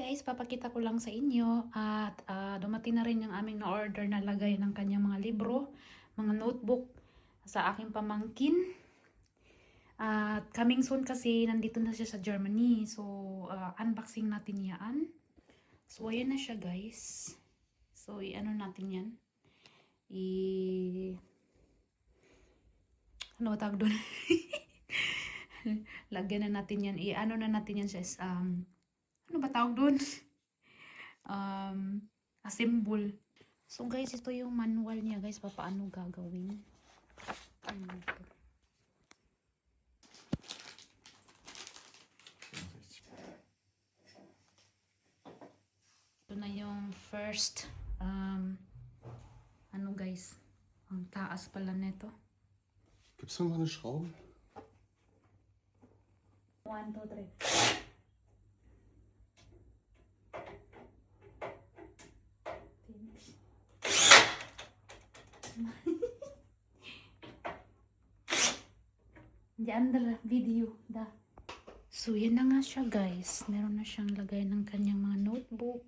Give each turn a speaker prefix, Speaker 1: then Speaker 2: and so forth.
Speaker 1: guys, papakita ko lang sa inyo at dumating na rin yung aming na-order na lagay ng kanyang mga libro, mga notebook sa aking pamangkin. At coming soon kasi nandito na siya sa Germany. So, unboxing natin yan. So, ayan na siya guys. So, i-ano natin yan. Ano ba tawag doon? Lagyan na natin yan. I-ano na natin yan siya. Ano ba tawag doon? Assemble. So guys, ito yung manual niya guys, paano gagawin. Ito na yung first ano guys, ang taas pala nito.
Speaker 2: Gibt's noch mal eine Schraube?
Speaker 1: 1, 2, 3. Diyan dala video da. So yan na nga siya guys. Meron na siyang lagay ng kanyang mga notebook.